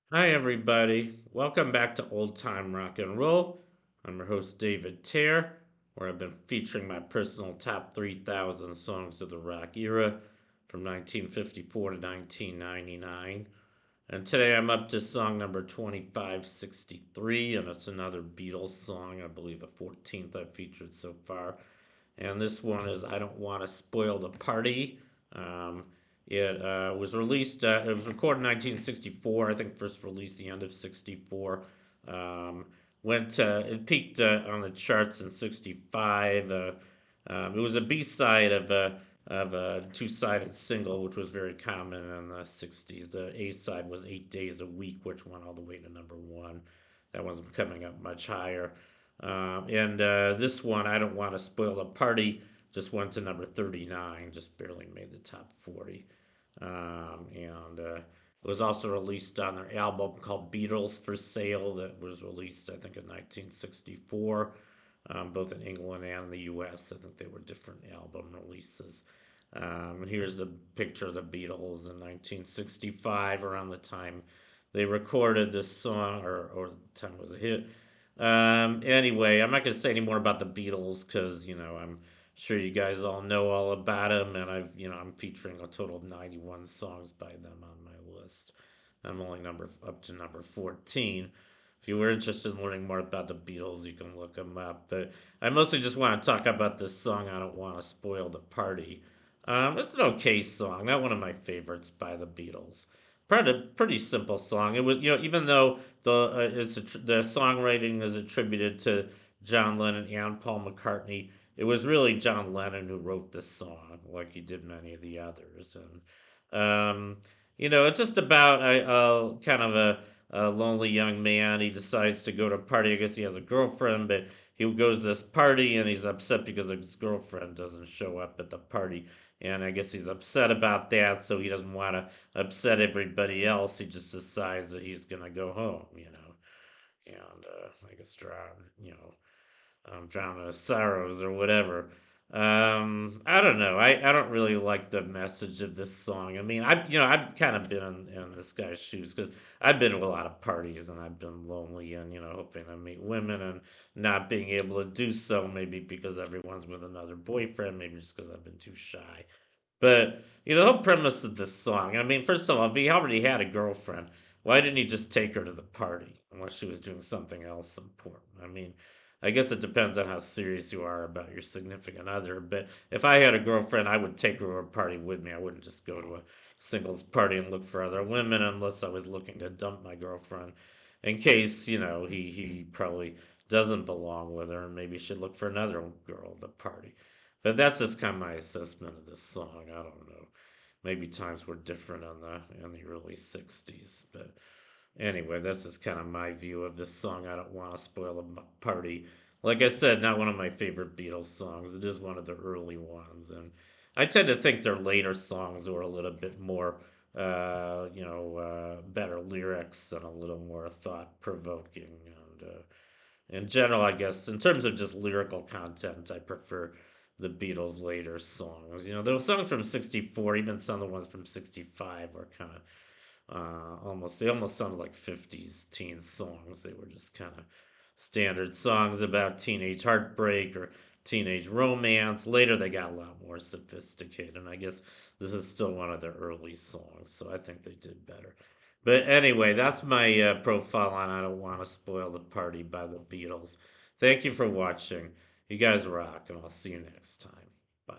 Hi, everybody. Welcome back to Old Time Rock and Roll. I'm your host, David Tear, where I've been featuring my personal top 3,000 songs of the rock era from 1954 to 1999. And today I'm up to song number 2563, and it's another Beatles song, I believe the 14th I've featured so far. And this one is I Don't Want to Spoil the Party. Um, it was released, it was recorded in 1964, I think first released the end of 64. Um, it peaked on the charts in 65. It was a B-side of a two-sided single, which was very common in the 60s. The A-side was 8 Days a Week, which went all the way to number one. That one's coming up much higher. And this one, I Don't Want to Spoil the Party, just went to number 39, just barely made the top 40. And it was also released on their album called Beatles for Sale that was released, I think, in 1964, both in England and the US. I think they were different album releases. And here's the picture of the Beatles in 1965, around the time they recorded this song, or the time it was a hit. Anyway, I'm not going to say any more about the Beatles because, I'm sure you guys all know all about them, and I'm featuring a total of 91 songs by them on my list. I'm only up to number 14. If you were interested in learning more about the Beatles, you can look them up. But I mostly just want to talk about this song. I Don't Want to Spoil the Party. It's an okay song, not one of my favorites by the Beatles. Pretty simple song. It was, even though the songwriting is attributed to John Lennon and Paul McCartney, it was really John Lennon who wrote this song, like he did many of the others. And it's just about a kind of a lonely young man. He decides to go to a party. I guess he has a girlfriend, but he goes to this party and he's upset because his girlfriend doesn't show up at the party. And I guess he's upset about that, so he doesn't want to upset everybody else. He just decides that he's gonna go home, and I guess drown in his sorrows or whatever. I don't know. I don't really like the message of this song. I mean, I've kind of been in this guy's shoes because I've been to a lot of parties and I've been lonely and hoping to meet women and not being able to do so. Maybe because everyone's with another boyfriend. Maybe just because I've been too shy. But the whole premise of this song. I mean, first of all, if he already had a girlfriend, why didn't he just take her to the party unless she was doing something else important? I mean, I guess it depends on how serious you are about your significant other. But if I had a girlfriend, I would take her to a party with me. I wouldn't just go to a singles party and look for other women unless I was looking to dump my girlfriend. In case he probably doesn't belong with her and maybe should look for another girl at the party. But that's just kind of my assessment of this song. I don't know. Maybe times were different in the early '60s, but anyway, that's just kind of my view of this song. I don't want to spoil the party. Like I said, not one of my favorite Beatles songs. It is one of the early ones, and I tend to think their later songs were a little bit more, better lyrics and a little more thought provoking. And in general, I guess in terms of just lyrical content, I prefer the Beatles' later songs. The songs from '64, even some of the ones from '65, were kind of they almost sounded like '50s teen songs. They were just kind of standard songs about teenage heartbreak or teenage romance. Later, they got a lot more sophisticated, and I guess this is still one of their early songs, so I think they did better. But anyway, that's my profile on I Don't Want to Spoil the Party by the Beatles. Thank you for watching. You guys rock, and I'll see you next time. Bye.